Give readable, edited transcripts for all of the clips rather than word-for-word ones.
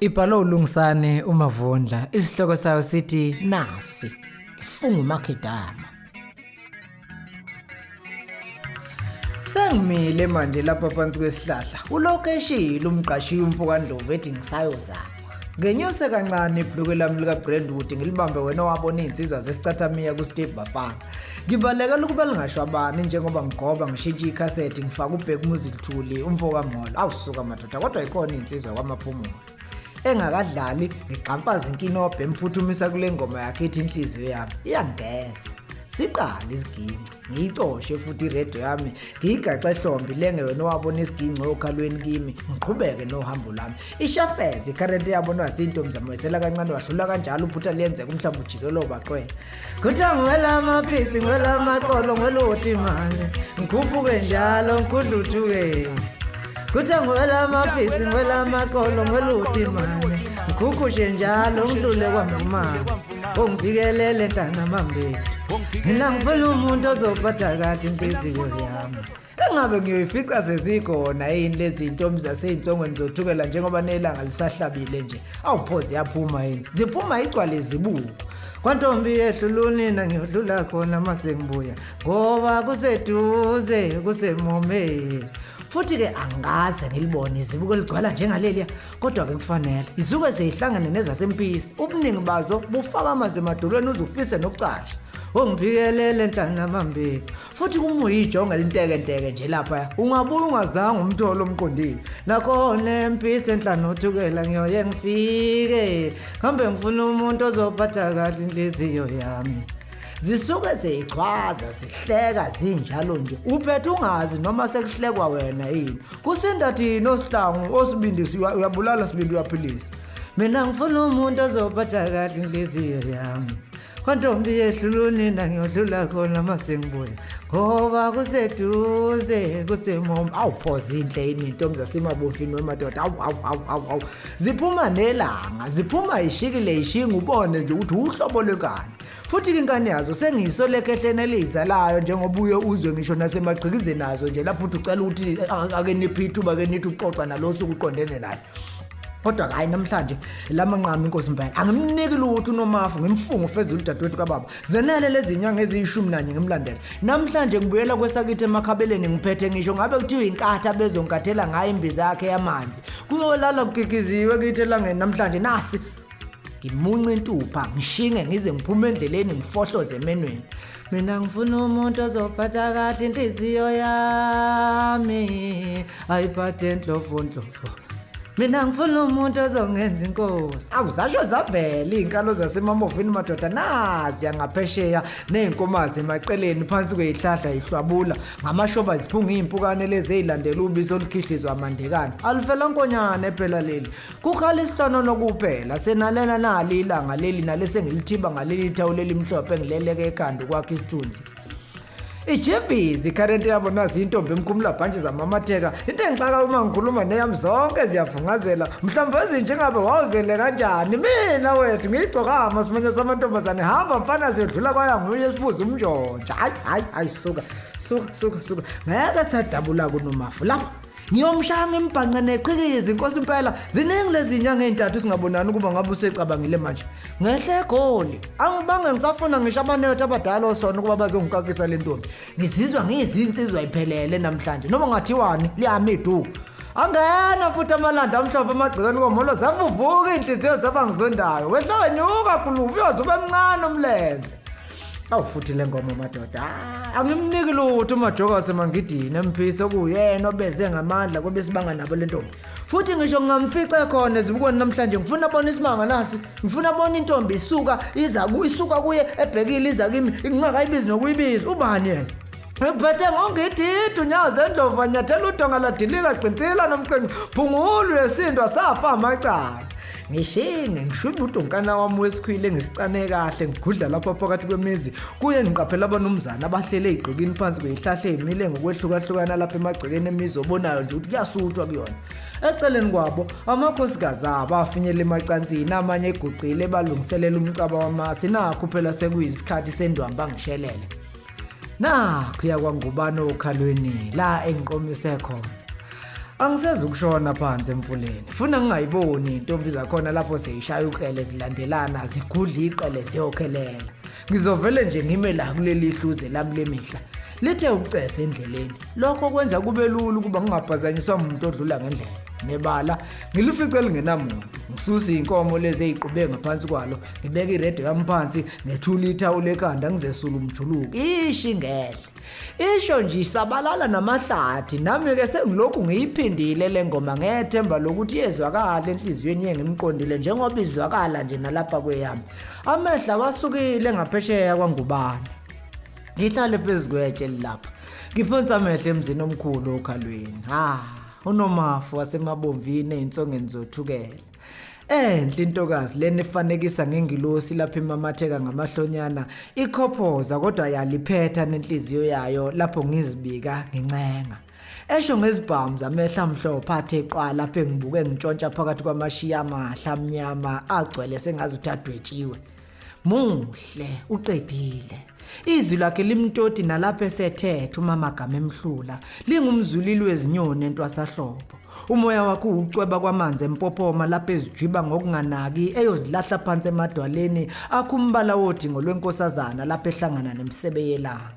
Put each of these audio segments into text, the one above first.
Ibhalo uLungisane uMavundla isihloko sayo sithi nasi ngifunga uMakhedama. Sengimile manje lapha phansi kwesihlahla ulokeshile umqashi uMfokandlovu ethi ngisayozama. Ngenyuse kancane ibhluke lami lika Brandwood ngilibambe wena wabona insizwa zesicathamiya ku Steve Bafana. Ngibalekela ukuba lingashwabani njengoba ngigoba ngishintsha ikhasethi ngifaka uBhek Music Thuli umfokamolo awusuka madoda kodwa ikhona insizwa kwamaphumulo. Engakadlali ngiqhampaza inkinobhe emphuthumisa kule ngoma yakhe ethi inhliziyo yami iyangeza. Siqala isiginci ngiyicoshe futhi iradio yami ngiyigaxa ehlombe lenge wena wabona isiginci okhalweni kimi ngiqhubeke nohambo lami. Ishafeze current yabona izintombi zamoyisela kancane wahlula kanjalo uphutha liyenzeka umhlamba ujikelo baqwela. Kuthiwa ngwela amaphisi ngwela amaqolo ngweloti imali ngikhuphuke njalo ngikudluthuke. Kuthiwa ngwela amaphisi ngwela amaqolo ngweloti imali ngikhukhushe njalo ngidlule kwamfumana ongijikelele ntana mambethu. Mina ngifuna umuntu ozophatha kahle inhliziyo yami. Engabe ngiyoyifica sezikhona yini lezi zintombi zasey'nsongweni zothukela njengoba nelanga lisahlabile nje. Awuphoze yaphuma yini ziphuma igcwale zibuko. Kwantombi yehlulu nina ngiyodlula khona mase ngibuya ngoba kuseduze kusemome. Futhi ke angaze ngilibone izibuko ligcwala njengaleliya kodwa ke kufanele izuke seyihlangane nezasempisi ubuningi bazo bufaka amanzi emadolweni uzufise nokucasha. Ongibhikelele ntana mambeki futhi kumuyijonga lenteke nje lapha ungabuya ungazange umtholo omqondile nakhona empisi enhlano uthukela ngiyoye ngifike kambe ngifuna umuntu ozophatha kahle inhliziyo yami. Zisuke seyichwaza sihleka zinjalo nje uphethe ungazi noma sekuhlekwa wena yini kusinda thina osihlangu osibindisi uyabulala sibindi uyaphilisa. Mina ngifuna umuntu ozophatha kahle inhliziyo yami. Kwantombi yehlulu nina ngiyodlula khona mase ngibuya ngoba kuseduze kusemoma. Awuphoze inhle intombi zasemabomfini wemadoda awu ziphuma nelanga ziphuma ishikile ishinga ubone nje ukuthi uhlobo lekani. Futhi ingane yazo sengiyisoleke ehlene elizalayo njengoba uye uzwe ngisho nasemagqikizeni nazo nje lapho uthi ucela ukuthi ake niphithuba ke nithi uxoxa naloso ukuqondene naye. Kodwa hayi namhlanje lamanqama inkosi Mpela angimniki lutho nomafu ngimfunga ufezulu dadewethu kaBaba zenele lezi nyanga eziyishumi ngimlandela. Namhlanje ngibuyela kwesakithi emakhabeleni ngiphethe ngisho ngabe kuthiwa inkatha bezonkathela ngayo imbiza yakhe yamanzi kuyolala kugigiziwe kithi elangeni namhlanje nasi ngimunca intupha ngishinge ngize ngiphume endleleni ngifohloze emenweni. Mina ngifuna umuntu ozophatha kahle inhliziyo yami ayiphathe ndlovu. Mina ngifuna umuntu ozongenza inkosi. Awuzasho zavela izinkalo zasemamovini madoda nazi yangaphesheya nezinkomazi emaqeleni phansi kwezihlahla ihlwabula ngamashoba ziphunga izimpukane lezi ezilandela ubisi olukhihliswa amandekana. Alifela nkonyane ephela leli. Kukhala isihlano nokuphela senalena nali ilanga leli nalese ngilithiba ngaleli thawu leli mhlophe ngileleke ekhanda kwakhe isithunzi. Ijebizi current yabona izintombi emkhumula bhanje zamamatheka into engixaka uma ngikhuluma neyami zonke ziyavungazela mhlawumbe ezinje ngabe wawuzele kanjani mina wethu ngigcokama simenye samantombazane hamba mfana siyodlula kwaya nguye esibuza umnjonja hayi suka ngeke sadabula kunomafu lapho ngiyomshanga imbhanqa neqhikizi inkosi impela ziningi lezi zinyanga ezintathu singabonani ukuba ngabe usecabangile manje ngehle egoli angibange ngisafuna ngisho abanethu abadala osona ukuba bazongikakisa le ntombi ngizizwa ngiyizinsizwa iphelele namhlanje noma ngathiwani liyami iduku angena futhi amalanda amhlophe amagcikeni komolo zavuvuka inhliziyo zabangizondayo wehlanyuka khulufu uyozuba emncane umlenze. Awufuthi le ngoma madoda angimniki lutho umajoka semangidini emphisa okuyena obeze ngamandla kobe sibanga nabo le ntombi futhi ngisho ngamfica khona ezibukweni namhlanje ngifuna bona isibanga nasi ngifuna bona intombi isuka kuye ebhekile iza kimi ngingakayibizi nokuyibiza ubani yena ngiphethe ngongididi unyawo zendlova nyathela udonga ladilika gqinsila nomqhenqe phungulu yesindwa safa amacala. Ngishinge ngishwimba udonkana wami wesikhwile ngisicane kahle ngigudla lapha phakathi kwemizi kuye ngiqaphela abanomzana abahlele igqikini phansi kwezihlahla ezimile ngokwehlukahlukana lapha emagcekeni emizi obonayo nje ukuthi kuyasuthwa kuyona. Eceleni kwabo amakhosikazi abo afinyela emacansini amanye eguqile balungiselela umcaba wamasi nakho phela sekuyisikhathi sendwamba ngishelele. Nakho yakwa ngubani okhalweni la engiqomise khona. Angiseze ukushona phansi emfuleni. Funa ngingayiboni intombi zakhona lapho seyishaya ukrele zilandelana zigudla iqele ziyokhelela. Ngizovele nje ngime la kuleli hluze lami lemihla. Lithe ucese endleleni. Lokho kwenza kube lula ukuba ngingaphazanyiswa umuntu odlula ngendlela. Nebala ngilifice lingenamuntu. Ngisusa inkomo lezi eziqhube ngaphansi kwalo. Ngibeka irede yami phansi, ngethula ithawula ekhanda ngizesula umjuluko. Ishi ngehle. Isho nje isabalala namahlathi nami ke sengilokhu ngiyiphindile lengoma ngethemba lokuthi yezwakala enhliziyweni yengimqondile njengoba izwakala nje nalapha kweyami. Amehla wasukile ngaphesheya kwaNgubane. Ngihlale phezukwetshe lapha. Ngiphonsa amehla emzini omkhulu okhalweni. UNomafu wasemabomvini einsongeni zothukela. Enhle intokazi lena efanekisa ngengilosi lapha emamatheka ngamahlonyana ikhophoza kodwa yaliphetha nenhliziyo yayo lapho ngizibika ngincenga. Esho ngezibhamu zamehla amhlophe athe eqala lapho engibuke ngitshontsha phakathi kwamashiya amahla amnyama agcwele sengazi uthadwetshiwe. Muhle uqedile. Izwi lakhe limtoti nalapho esethethe umamagama emhlula lingumzulili wezinyoni entwasahlobo. Umoya wakhe ucweba kwamanzi empophoma lapho ezijiba ngokunganaki eyozilahla phansi emadwaleni akumbala wodingo lwenkosazana lapho ehlangana nemisebe yelanga.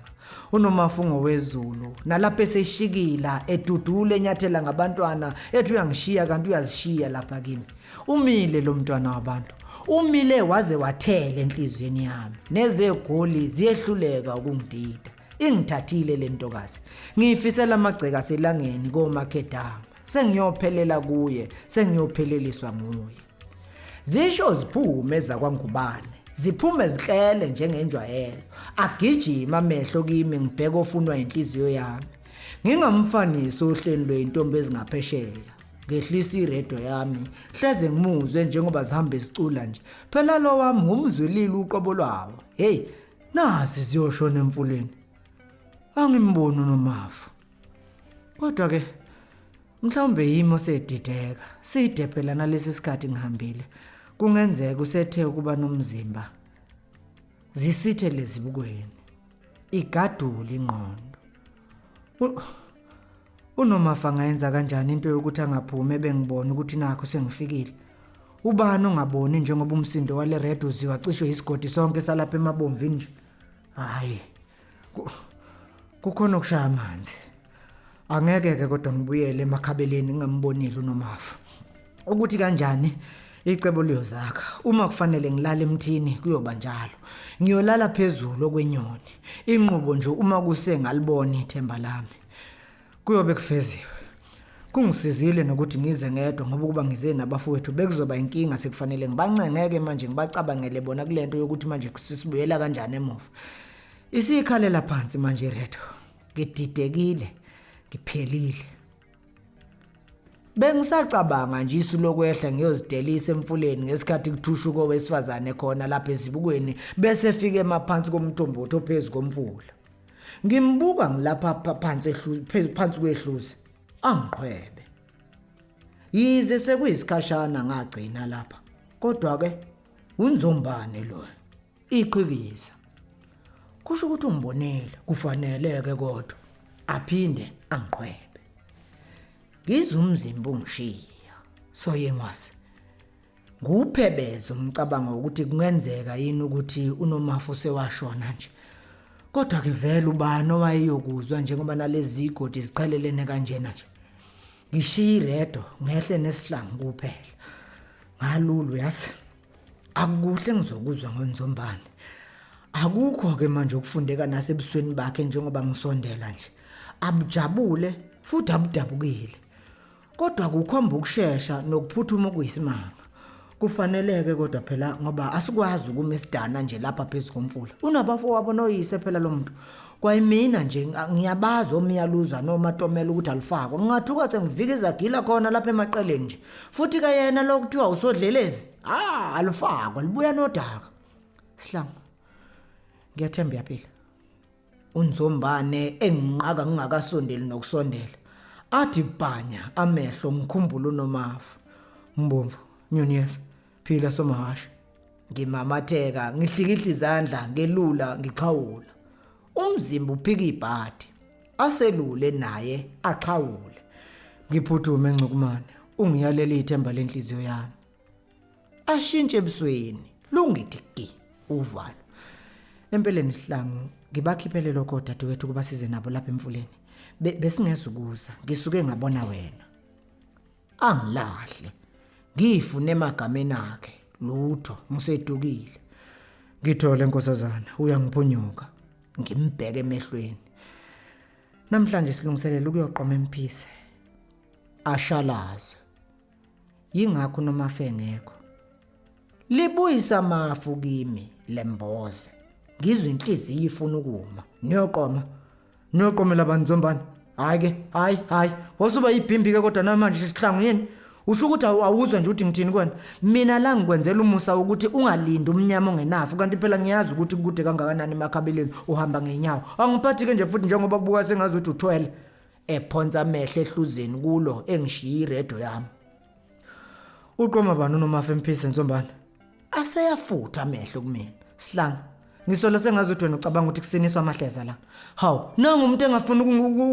UNomafu wezulu nalapho eseshikila edudule enyathela ngabantwana ethi uyangishiya kanti uyazishiya lapha kimi. Umile lo mntwana wabantu. Umile waze wathela enhlizweni yami. Nezegoli ziyehluleka ukungidida. Ingithathile le ntokazi. Ngiyifisela amagceka selangeni komakhedama. Sengiyophelela kuye, sengiyopheleliswa nguye. Zisho ziphume zakwaNgubane. Ziphume ziklele njengenjwayelo. Agijima amehlo kimi ngibheka ofunwa inhliziyo yami. Ngingamfanisa ohleni lweintombi ezingaphesheya. Ngehlisa iredo yami, hleze ngimuzwe njengoba zihamba isicula nje. Phela lo wami ngumzwelile uqobo lwawo. Hey, nasi ziyoshona emfuleni. Angimboni uNomafu. Kodwa ke mhlawumbe yimo sedideka. Side phela nalesi sikhathi ngihambile. Kungenzeka usethe ukuba nomzimba. Zisithe lezibukweni. Igadule ingqondo. UNomafu angayenza kanjani into yokuthi angaphumi bengibone ukuthi nakho sengifikile? Ubani ongaboni njengoba umsindo wale red uziwa cishe isigodi sonke salapha emabomvini nje? Hayi. Kukhona ukushaya amanzi. Angeke ke kodwa ngibuyele emakhabeleni ngingambonile uNomafu. Ukuthi kanjani icebo liyozakha. Uma kufanele ngilale emthini kuyoba njalo. Ngiyolala phezulu okwenyoni. Inqubo nje uma kusengalibona ithemba lami. Kuyobe kufeziwe. Kungisizile nokuthi ngize ngedwa ngoba kuba ngize nabafowethu bekuzoba inkinga sekufanele ngibancengeke manje ngibacabangele bona kulento yokuthi manje sisibuyela kanjani emuva. Isikhalela phansi manje Redo. Ngididekile, ngiphelile. Bengisacabanga nje isu lokwehla ngiyozidelisa emfuleni ngesikhathi kuthushuko wesifazane khona lapha ezibukweni bese efike emaphansi komthombothi ophezulu komfula. Ngimbuka ngilapha phansi kwehluzi angiqhwebe. Yize sekuyisikhashana ngagcina lapha. Kodwa ke unzombane lo. Iqhikiza. Kusho ukuthi ungibonile kufanele ke kodwa aphinde angiqhwebe. Ngizumzimba ungishiya. Soyengwazi. Nguphebezo umcabango ukuthi kungenzeka yini ukuthi uNomafu sewashona nje. Kodwa ke vele ubani owayeyokuzwa njengoba nalezi igodi ziqhelelene kanjena nje. Ngishiya iredo ngehle nesihlangu kuphela. Ngalulu yazi. Akukuhle ngizokuzwa ngoNzombane. Akukho ke manje ukufundeka nasebusweni bakhe njengoba ngisondela nje. Abujabule futhi abudabukile. Kodwa kukhomba ukusheshsha nokuphuthuma okuyisimanga. Kufaneleke kodwa phela ngoba asikwazi ukuma isidana nje lapha phezulu komfula. Unabafowabo noyise phela lo muntu. Kwayimina nje ngiyabaza omiyaluzwa nomatomela ukuthi alifakwa. Ngingathuka sengivika izagila khona lapha emaqeleni nje. Futhi ka yena lokuthiwa usodlelezi. Alifakwa libuya nodaka. Sihlangu. Ngiyathemba yaphila. UNzombane enginqaka ngingakasondeli nokusondela. Athi bhanya amehlo ngikhumbula uNomafu. Mbomvu, Nyoniyesu, phila somahasha. Ngimamatheka, ngihlikihla izandla, ngelula, ngixhawula. Umzimba uphika ibhadi. Aselule naye axhawule. Ngiphuthume eNcukumane, ungiyaleli ithemba lenhliziyo yami. Ashintshe ebusweni, lungidiki uvalo. Empeleni Sihlangu, ngibakhiphele lokho dadewethu kuba size nabo lapha emfuleni. Besingezukuza, ngisuke ngabona wena. Angilahle. Ngifune emagameni akhe, lutho, ngisedukile. Ngithole Nkosazana, uyangiphunyuka. Ngimbheke emehlweni. Namhlanje silungiselela ukuyoqoma emphise. Ashalaze. Yingakho noma fengekho. Libuyisa amafu kimi lemboze. Ngizwe inhliziyo ifuna ukuma. Niyoqomela abantu Zombane. Hayi. Wasuba ibhimbi ke kodwa namanje Sihlangu yini? Usho ukuthi awuzwa nje ukuthi ngithini kwena. Mina la ngikwenzela umusa ukuthi ungalindi umnyama ongenafu kanti phela ngiyazi ukuthi kude kangakanani emakhabeleni uhamba ngenyawo. Angiphathi ke nje futhi njengoba kubuka sengazi ukuthi uthwele. Ephonza amehlo ehluzeni kulo engishiya iredo yami. Uqoma bani nomafa emphise Nzombane? Aseyafutha amehlo kumina. Sihlangu, ngisola sengazi ukuthi wena ucabanga ukuthi kusiniswa amahleza la. Hawu, nangu umuntu engafuni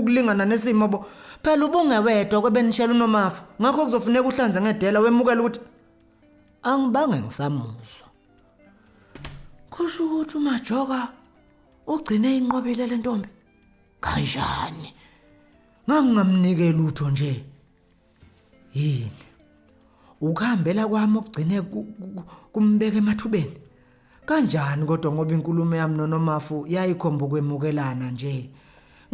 ukulingana nesimo bo. Phela ubungewedwa kwebenishela unomafa. Ngakho kuzofuneka uhlanze ngedela wemukela ukuthi angibange ngisamuzwa. Kusho ukuthi uMajoka ugcine inqobile le ntombi. Kanjani? Ngangingamnike lutho nje. Yini? Ukuhambela kwami ugcine kumbeka emathubeni. Kanjani kodwa ngoba inkulumo yami noNomafu yayikhomba ukwemukelana nje.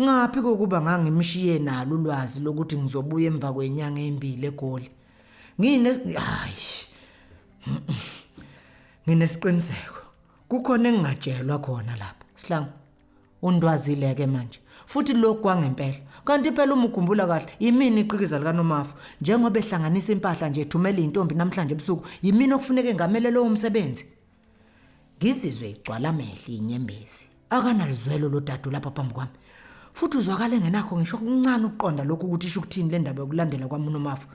Ngaphi kokuba ngangimshiye nalo ulwazi lokuthi ngizobuya emva kwenyanga ezimbili eGoli. Nginesiqiniseko. Kukhona engingatshelwa khona lapha. Sihlangu, undwazile ke manje. Futhi lokho kwangempela. Kanti phela uma ukhumbula kahle, yimini iqikiza lika Nomafu. Njengoba ehlanganisa impahla nje ethumela intombi namhlanje ebusuku, yimini okufuneka ngamele lo umsebenzi. Ngizizwe igcwala amehlo inyembezi. Akanalizwelo lo dadu lapha phambi kwami. Futhi uzwakala engenakho ngisho kuncane ukuqonda lokho ukuthi isho ukuthini le ndaba yokulandela kwami uNomafu.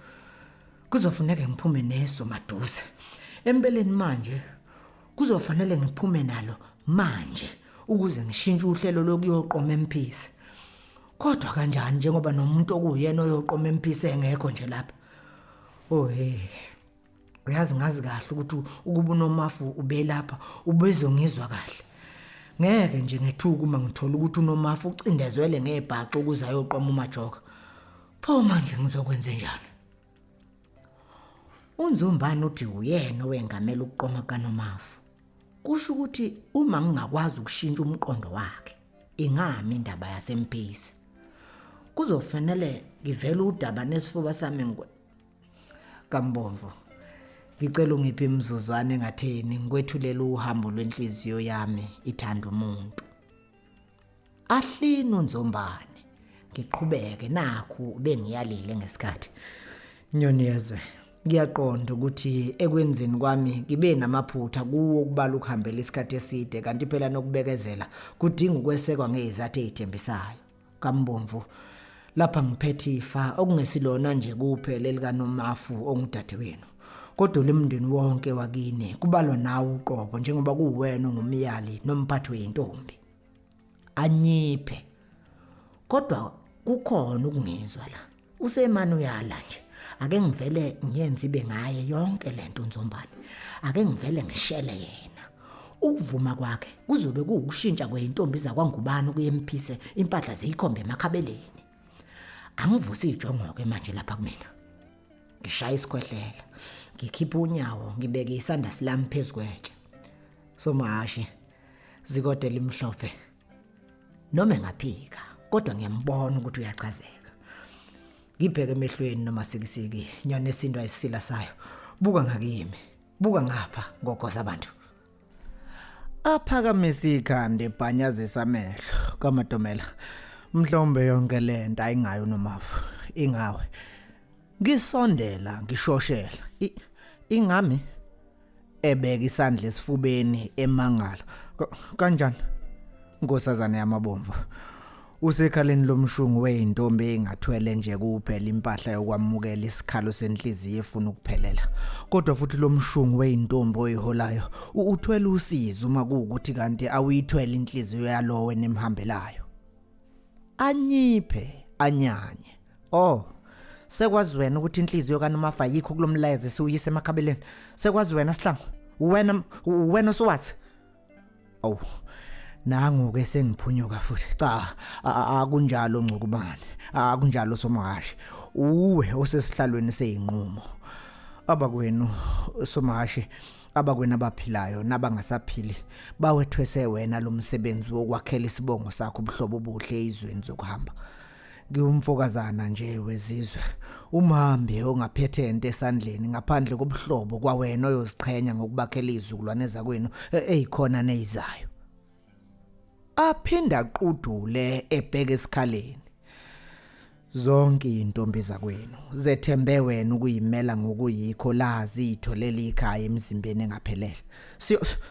Kuzofuneka ngiphume neso maduze. Empeleni manje kuzofanele ngiphume nalo manje ukuze ngishintshe uhlelo lokuyoqoma emphise. Kodwa kanjani njengoba nomuntu okuyena oyoqoma emphise engekho nje lapha. Uyazi ngazi kahle ukuthi ukuba uNomafu ube lapha ubezongizwa kahle. Ngeke nje ngethuka uma ngithola ukuthi uNomafu ucindezwele ngebhaxa ukuze ayoqoma uMajoka. Pho manje ngizokwenza njani? UNzombane uthi uyena owengamela ukuqoma kaNomafu. Kusho ukuthi uma ngingakwazi ukushintsha umqondo wakhe, ingami indaba yasemphisi. Kuzofanele ngivele udaba nesifuba sami Kambomvu. Ngicela ungiphe imizuzwana engatheni ngikwethulela uhambo lwenhliziyo yami ithanda umuntu. Ahlini uNzombane. Ngiqhubeke nakho bengiyalile ngesikhathi. Nyoni yezwe. Ngiyaqonda ukuthi ekwenzeni kwami ngibe namaphutha kuwo ukubala ukuhambela isikhathi eside kanti phela nokubekezela kudinga ukwesekwa ngezizathu ezithembisayo. Kambomvu, lapha ngiphethe ifa okungesilona nje kuphela elikaNomafu ongudade wenu. Kodwa lemndeni wonke wakini kubalwa nawe uqobo njengoba kuwena ongumyali nomphathi wentombi. Anyiphe. Kodwa kukhona ukungizwa la. Usemani uyala nje. Ake ngivele ngiyenze ibe ngaye yonke lento uNzombane. Ake ngivele ngishele yena. Ukuvuma kwakhe kuzobe kuukushintsha kweintombi zakwaNgubane kuyemphise impahla ziyikhombe emakhabeleni. Angivusa ijongo ke manje lapha kumina. Ngishaya isikhwehlela. Ngikhipha unyawo ngibeke isandla silami phezukweje. Somashi zikodela imhlophe. Noma ngaphika kodwa ngiyambona ukuthi uyachazeka. Ngibheke emehlweni noma sikisiki nyone esindwa isila sayo. Buka ngakimi. Buka ngapha ngogoza abantu. Aphakamisa ikhanda ebhanyazisa amehlo kaMadomela. Mhlombe yonke lento ayingayo uNomafu. Ingawe. Ngisondela ngishoshela. Ingami ebeka isandla esifubeni emangala. Kanjani? Nkosazana yamabomvu. Usekhaleni lomshungu weintombi engathwele nje kuphela impahla yokwamukela isikhalo senhliziyo efuna ukuphelela. Kodwa futhi lomshungu weintombi oyiholayo uthwele usizo uma kuukuthi kanti awuyithwele inhliziyo yalowo enemhambelayo. Anyiphe, anyanye. Sekwazi wena ukuthi inhliziyo kaNomafa yikho kulomlayezo siuyise emakhabeleni. Sekwazi wena Sihlangu. Wena sowazi. Awu. Nangu ke sengiphunyuka futhi. Cha, akunjalo Ncukubane. Akunjalo Somahashi. Uwe osesihlalweni seyinqumo. Abakwenu Somahashi, abakwenu abaphilayo nabangasaphili bawethwese wena lo msebenzi wokwakhela isibongo sakho ubuhlobo obuhle izweni zokuhamba. Ngiwumfokazana nje wezizwe. Umhambi ongaphethe into esandleni ngaphandle kobuhlobo kwawena oyoziqhenya ngokubakhela izizukulwane zakwenu ezikhona nezizayo. Aphinda qudule ebheke esikhaleni. Zonke intombi zakwenu zethembe wena ukuyimela ngokuyikho lazi itholela ikhaya emzimbeni engaphelele.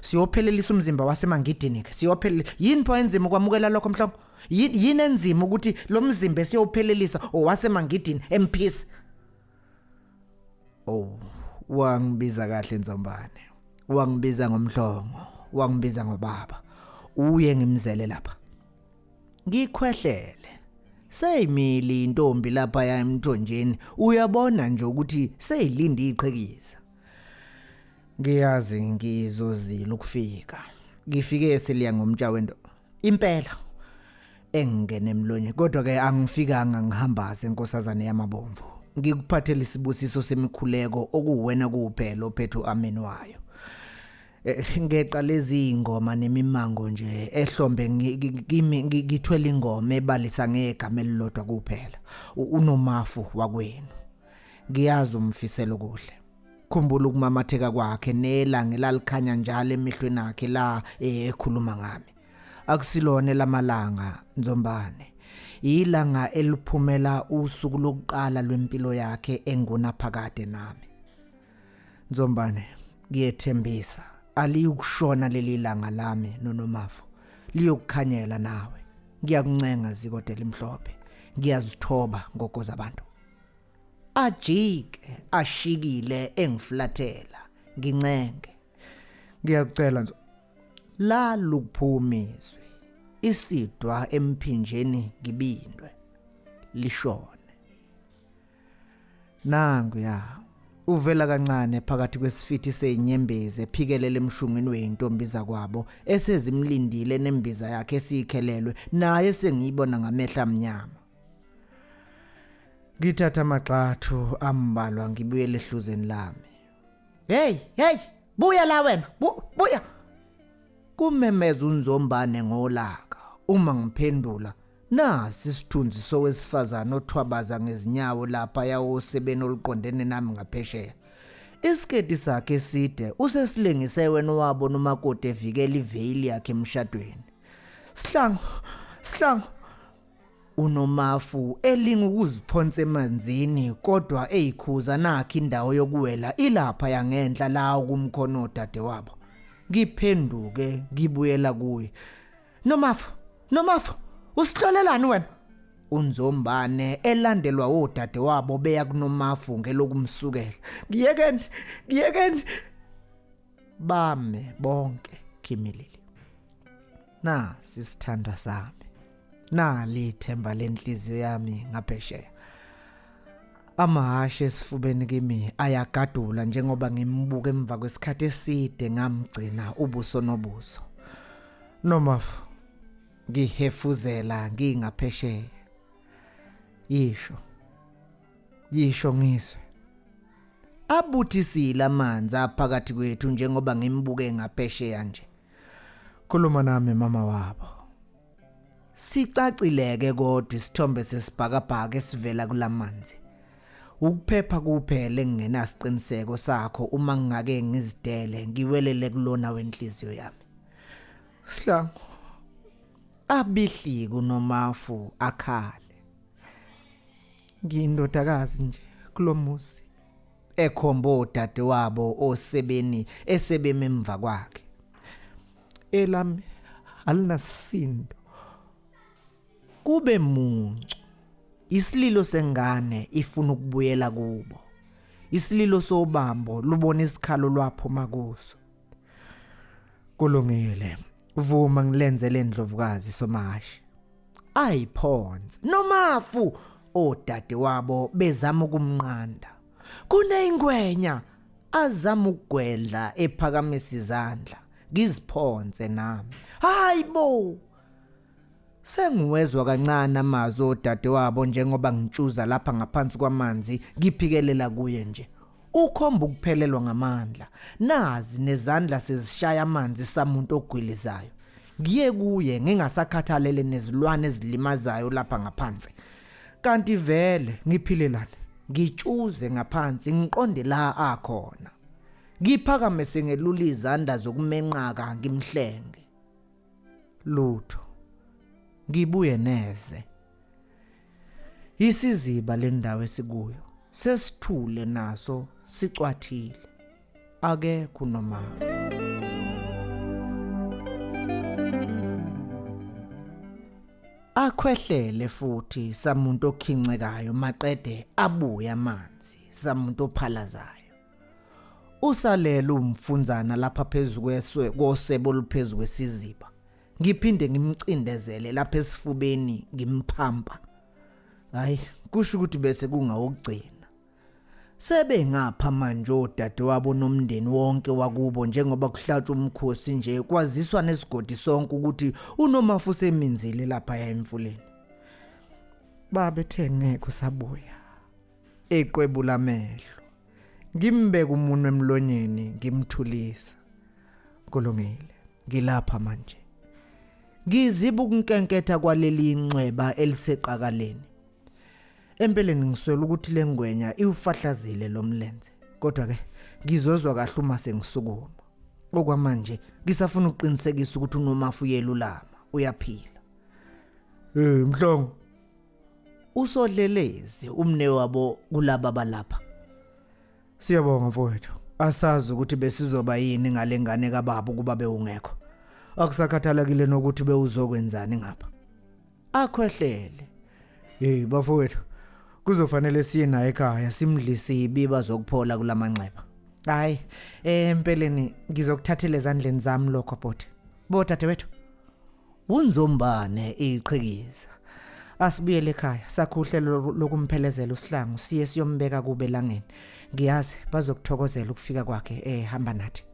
Siyophelelisa umzimba waseMangidini ke. Siyophelela yini pho enzima ukwamukela lokho mhlongo? Yini enzima ukuthi lo mzimba siyophelelisa owaseMangidini emphisi? Oh, wangibiza kahle Nzombane. Wangibiza ngomhlongo, wangibiza ngobaba. Uye ngimzele lapha. Ngikhwehlele. Seyimili intombi lapha ya emthonjeni. Uyabona nje ukuthi seyilindi iqhekisa. Ngiyazi ngizozila ukufika. Ngifike seliya ngomtsha wento. Impela engene emlonye kodwa ke angifikanga ngihambaze inkosazana yamabomvu. Ngikuphathela isibusiso semikhuleko okuwena kuphela ophethe ameni wayo. Ngeqa lezi ingoma nemimango nje ehlombe ngithwele ingoma ebalisa ngegama elilodwa kuphela uNomafu wakwenu. Ngiyazi umfiselo kuhle. Khumbula ukumamatheka kwakhe nelanga lalikhanya njalo emehlweni akhe la ekhuluma ngami. Akusilone lamalanga Nzombane. Ilanga eliphumela usuku lokuqala lwempilo yakhe engunaphakade nami. Nzombane, ngiyethembisa aliyukushona leli langa lami noNomafu. Liyokukhanyela nawe. Ngiyakuncenga Zikodela imhlophe. Ngiyazithoba ngokoza abantu. Ajike ashikile engiflathela. Ngincenge. Ngiyakucela nje la lukuphumizwe. Isidwa emphinjeni ngibindwe. Lishone. Nangu ya. Uvela kancane phakathi kwesifithi sezinyembezi ephikelele emshungwini weintombi zakwabo esezimlindile nembiza yakhe esiyikhelelwe naye sengiyibona ngamehla amnyama. Ngithatha amaqathu ambalwa ngibuyele ehluzeni lami. Hey, buya la wena. Buya. Kumemeza uNzombane ngolaka. Uma ngiphendula nasi isithunzi sowesifazana othwabaza ngezinyawo lapha yawosebeni oluqondene nami ngaphesheya. Isiketi sakhe eside usesilengise wena wabo nomakoti evikela iveyili yakhe emshadweni. Sihlangu uNomafu elinga ukuziphonsa emanzini kodwa eyikhuza nakho indawo yokuwela ilapha yangenhla la kumkhono dade wabo. Ngiphenduke ngibuyela kuye. Nomafu usihlolelani wena? uNzombane elandelwa odade wabo beya kuNomafu ngelokumsukela. Ngiyekeni bame bonke khimilili. Na sisithandwa sami. Na lithemba lenhliziyo yami ngaphesheya. Amahashe esifubeni kimi ayagadula njengoba ngimbuka emva kwesikhathi eside ngamgcina ubuso nobuso. Nomafu ngihefuzela ngingaphesheya. Yisho ngizwe. Abuthisile amanzi aphakathi kwethu njengoba ngimbuke ngaphesheya nje. Khuluma nami mama wabo. Sicacileke kodwa isithombe sesibhakabhaka esivela kulamanzi. Ukuphepha kuphela engenasiqiniseko sakho uma ngingake ngizidele ngiwelele kulona wenhliziyo yami. Sihlangu abihli kuNomafu akhale. Ngindodakazi nje kulomuzi ekhombo odade wabo osebeni esebeme emva kwakhe. Elami alinasindo. Kube muncu. Isililo sengane ifuna ukubuyela kubo. Isililo sobambo lubona isikhalo lwaphuma kuso. Kulungile. Vuma ngilenzele indlovukazi Somahashi. Ayiphonsi. Nomafu odade wabo bezama ukumnqanda. Kuneyingwenya azama ukugwedla ephakamisa izandla, ngiziphonse nami. Hayibo! Sengiwezwa kancane amazwi odade wabo njengoba ngitshuza lapha ngaphansi kwamanzi ngiphikelela kuye nje. Ukhomba ukuphelelwa ngamandla. Nazi nezandla sezishaya amanzi samuntu ogwilizayo. Ngiye kuye ngingasakhathalele nezilwane ezilimazayo lapha ngaphansi. Kanti vele ngiphilelane. Ngitshuze ngaphansi ngiqonde la akhona. Ngiphakame sengelula izandla zokumenqaka ngimhlenge. Lutho. Ngibuye neze. Isiziba lendawo esikuyo sesithule naso sicwathile. Akekho nomafu. Akhwehlele futhi samuntu okhincekayo maqede abuya amanzi, samuntu ophalazayo. Usalela umfunzana lapha phezulu kwesebo oluphezulu kwesiziba. Ngiphinde ngimcindezele lapha esifubeni ngimphampa. Hayi, kusho ukuthi bese kungawugcina. Sebe ngapha manje odade wabo nomndeni wonke wakubo njengoba kuhlatshwa umkhosi nje kwaziswa nesigodi sonke ukuthi uNomafu seminzile lapha emfuleni. Babethe ngeke sabuya. Eqwebula amehlo. Ngimbeka umunwe emlonyeni ngimthulisa. Kulungile. Ngilapha manje. Ngiziba ukunkenketha kwaleli inxeba eliseqakaleni. Empeleni ngiswela ukuthi lengwenya iwufahlazile lo mlenze. Kodwa ke ngizozwa kahle uma sengisukuma. Okwamanje ngisafuna ukuqinisekisa ukuthi uNomafu uyelulama, uyaphila. Mhlongo. Usodlelezi umne wabo kulaba balapha. Siyabonga mfowethu. Asazi ukuthi besizoba yini ngalengane kababa kuba beungekho. Akusakhathalekile nokuthi bewuzokwenzani ngapha. Akhwehlele. Bafowethu. Kuzofanele siye naye ekhaya simdlise ibiba zokuphola kulamanxeba. Hayi, empeleni ngizokuthathela ezandleni zami lokho bhuti. Bodade wethu. Unzombane iqhikiza. Asibuyele ekhaya sakhuhlelo lokumphelezela uSihlangu siye siyombeka kube langeni. Ngiyazi bazokuthokozela ukufika kwakhe hamba nathi.